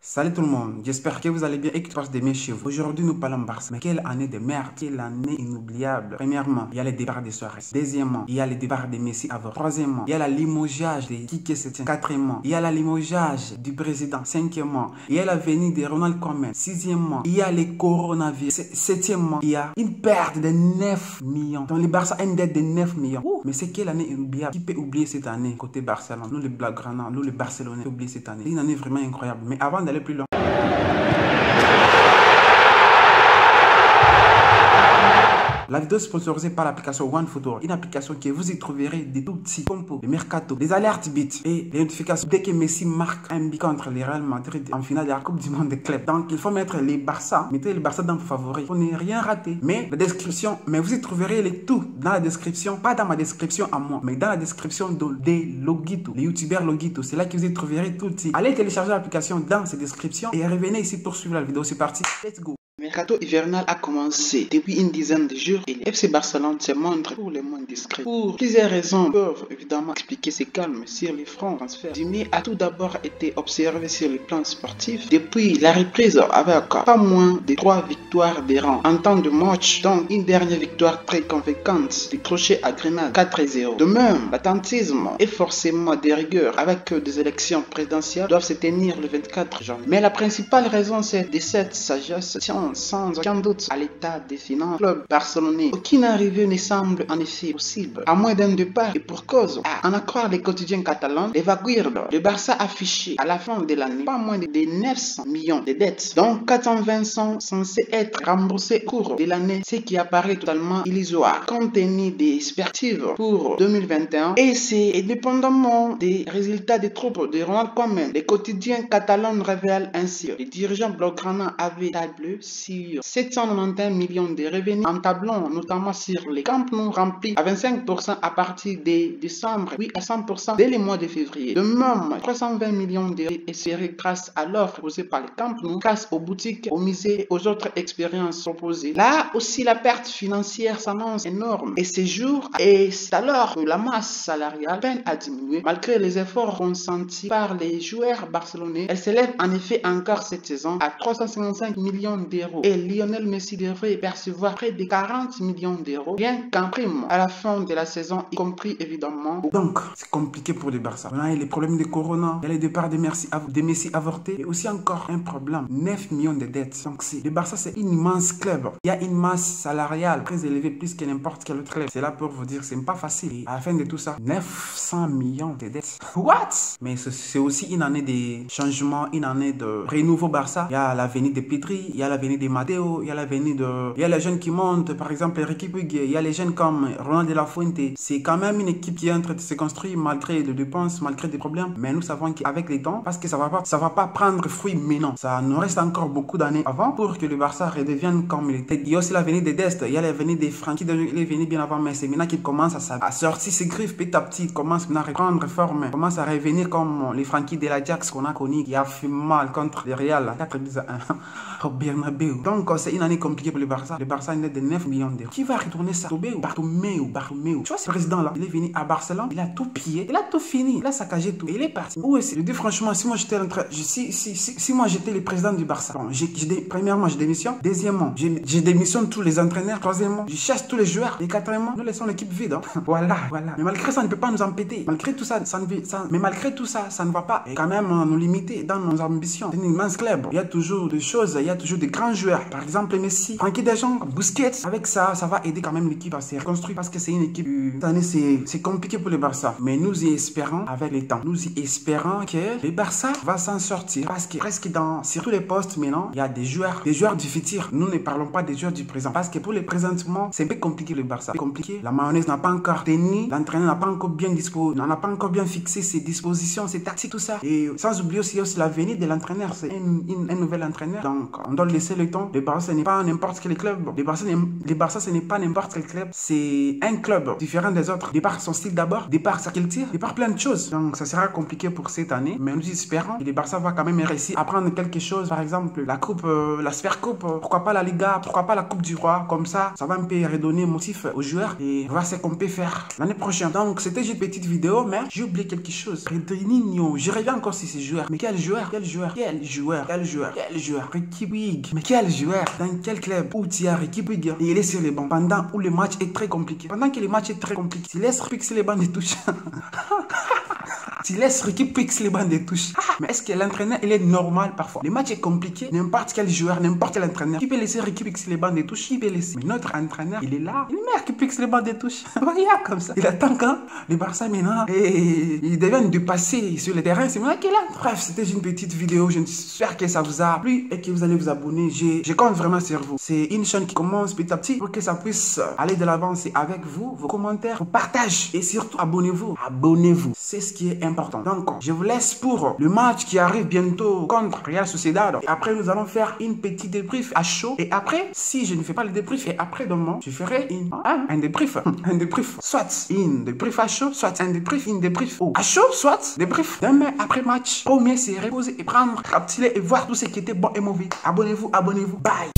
Salut tout le monde, j'espère que vous allez bien et que tu passes des mieux chez vous. Aujourd'hui nous parlons Barça. Mais quelle année de merde, quelle année inoubliable. Premièrement, il y a les départs de Suarez. Deuxièmement, il y a les départs de Messi avant. Troisièmement, il y a la limogeage de Kike Setien. Quatrièmement, il y a la limogeage du président. Cinquièmement, il y a la venue de Ronald Koeman. Sixièmement, il y a les coronavirus. Septièmement, il y a une perte de 9 millions. Donc le Barça a une dette de 9 millions. Mais c'est quelle année inoubliable. Qui peut oublier cette année côté Barcelone? Nous les Blaugrana, nous les Barcelonais, oublier cette année. C'est une année vraiment incroyable. Mais avant d'aller plus loin, la vidéo est sponsorisée par l'application OneFootball, une application que vous y trouverez des tout petits compos, des mercato, des alertes bits et les notifications dès que Messi marque un but contre le Real Madrid en finale de la Coupe du Monde des clubs. Donc il faut mettre les Barça, mettez les Barça dans vos favoris pour ne rien rater. Mais la description, vous y trouverez les tout dans la description, pas dans ma description à moi, mais dans la description des Loguito, les youtubeurs Loguito. C'est là que vous y trouverez tout. Allez télécharger l'application dans ces descriptions et revenez ici pour suivre la vidéo. C'est parti, let's go. Le mercato hivernal a commencé depuis une dizaine de jours et le FC Barcelone se montre pour les moins discrets. Pour plusieurs raisons peuvent évidemment expliquer ce calme sur les fronts transferts. Jimmy a tout d'abord été observé sur le plan sportif depuis la reprise avec pas moins de 3 victoires de rang en temps de match, dont une dernière victoire très convaincante décrochée à Grenade 4-0. De même, l'attentisme et forcément des rigueurs avec des élections présidentielles doivent se tenir le 24 janvier. Mais la principale raison c'est de cette sagesse sans aucun doute à l'état des finances club barcelonais. Aucune arrivée ne semble en effet possible, à moins d'un départ, et pour cause. À en accroire les quotidiens catalans, les Vaguirdos, le Barça affiché à la fin de l'année pas moins de 900 millions de dettes, dont 420 sont censés être remboursés au cours de l'année, ce qui apparaît totalement illusoire compte tenu des perspectives pour 2021, et c'est indépendamment des résultats des troupes de Ronald Koeman. Les quotidiens catalans révèlent ainsi les dirigeants blaugrana avaient tablé sur 791 millions de revenus en tablant notamment sur les Camp Nou remplis à 25% à partir de décembre, puis à 100% dès le mois de février. De même, 320 millions d'euros espérés grâce à l'offre proposée par les Camp Nou, grâce aux boutiques, aux musées et aux autres expériences proposées. Là aussi, la perte financière s'annonce énorme et ces jours, et c'est alors que la masse salariale peine à diminuer malgré les efforts consentis par les joueurs barcelonais. Elle s'élève en effet encore cette saison à 355 millions d'euros. Et Lionel Messi devrait percevoir près de 40 millions d'euros rien qu'en prime à la fin de la saison, y compris évidemment. Donc c'est compliqué pour les Barça. Là, il y a les problèmes de Corona, il y a les départs de Messi avortés et aussi encore un problème, 9 millions de dettes. Donc le Barça c'est une immense club. Il y a une masse salariale très élevée, plus que n'importe quel autre club. C'est là pour vous dire c'est pas facile. Et à la fin de tout ça, 900 millions de dettes. What? Mais c'est aussi une année de changement, une année de renouveau Barça. Il y a la venue de Pedri, il y a la venue de Matteo, il y a la venue de... Il y a les jeunes qui montent, par exemple Ricky Puig, il y a les jeunes comme Ronald de la Fuente. C'est quand même une équipe qui est en train de se construire malgré des dépenses, malgré des problèmes. Mais nous savons qu'avec les temps, parce que ça va pas prendre fruit maintenant. Ça nous reste encore beaucoup d'années avant pour que le Barça redevienne comme il était. Il y a aussi la venue de Dest, il y a la venue de Frankie, il est venu bien avant, mais c'est maintenant qu'il commence à sortir ses griffes petit à petit, il commence maintenant à reprendre forme, commence à revenir comme les Frankie de l'Ajax qu'on a connu, qui a fait mal contre le Real, 4-1 au Bernabeu. Donc c'est une année compliquée pour le Barça. Le Barça a une dette de 9 millions d'euros. Qui va retourner ça? Bartomeu. Tu vois ce président là, il est venu à Barcelone, il a tout pillé, il a tout fini, il a saccagé tout et il est parti. Où est-ce? Je dis franchement, si moi j'étais si moi j'étais le président du Barça, bon, premièrement je démissionne, deuxièmement je démissionne tous les entraîneurs, troisièmement je chasse tous les joueurs et quatrièmement nous laissons l'équipe vide. Voilà. Mais malgré ça, on ne peut pas nous empêter. Malgré tout ça, ça ne va pas et quand même nous limiter dans nos ambitions. C'est une immense club. Il y a toujours des choses, il y a toujours des grands joueurs. Par exemple Messi, Frankie de Jong, Busquets. Avec ça, ça va aider quand même l'équipe à se reconstruire parce que c'est une équipe. Cette année, c'est compliqué pour le Barça. Mais nous y espérons avec le temps. Nous y espérons que le Barça va s'en sortir parce que presque sur tous les postes maintenant, il y a des joueurs du futur. Nous ne parlons pas des joueurs du présent parce que pour le présentement, c'est un peu compliqué le Barça. C'est compliqué. La mayonnaise n'a pas encore tenu. L'entraîneur n'a pas encore bien disposé. On n'a pas encore bien fixé ses dispositions, ses tactiques, tout ça. Et sans oublier aussi la venue de l'entraîneur. C'est un nouvel entraîneur. Donc, on doit laisser Breton, le Barça, ce n'est pas n'importe quel club. Le Barça, ce n'est pas n'importe quel club. C'est un club différent des autres. De par son style d'abord, de par sa culture, de par plein de choses. Donc, ça sera compliqué pour cette année. Mais nous espérons que le Barça va quand même réussir à prendre quelque chose. Par exemple, la coupe, la Super Coupe. Pourquoi pas la Liga? Pourquoi pas la Coupe du Roi? Comme ça va un peu redonner motif aux joueurs et voir ce qu'on peut faire l'année prochaine. Donc, c'était juste une petite vidéo, mais j'ai oublié quelque chose. Pedrinho, je reviens encore sur ces joueurs. Mais quel joueur? Quel joueur? Quel joueur? Quel joueur? Quel joueur? Ricky Puig. Mais quel joueur? Dans quel club où tu as Ricky Puig et il est sur les bancs pendant où le match est très compliqué? Pendant que le match est très compliqué, tu laisses fixer les bancs de touche. Tu laisses Ricky fixer les bancs de touche. Mais est-ce que l'entraîneur, il est normal parfois? Le match est compliqué. N'importe quel joueur, n'importe quel entraîneur qui peut laisser Ricky fixer les bancs de touche, il peut laisser. Mais notre entraîneur, il est là. Il met Ricky fixe les bancs de touche. Voyez comme ça. Il attend quand le Barça maintenant et il devient de passer sur le terrain. C'est maintenant qu'il a. Bref, c'était une petite vidéo. J'espère que ça vous a plu et que vous allez vous abonner. Je compte vraiment sur vous. C'est une chaîne qui commence petit à petit pour que ça puisse aller de l'avant. C'est avec vous, vos commentaires, vos partages et surtout abonnez-vous. Abonnez-vous. C'est ce qui est important. Donc, je vous laisse pour le match qui arrive bientôt contre Real Sociedad. Et après, nous allons faire une petite débrief à chaud. Et après, si je ne fais pas le débrief, et après demain, je ferai un débrief. Un débrief. Soit une débrief à chaud, soit un débrief, une débrief à chaud, soit débrief demain après match. Premier, c'est reposer et prendre, capturer et voir tout ce qui était bon et mauvais. Abonnez-vous, abonnez-vous. Bye.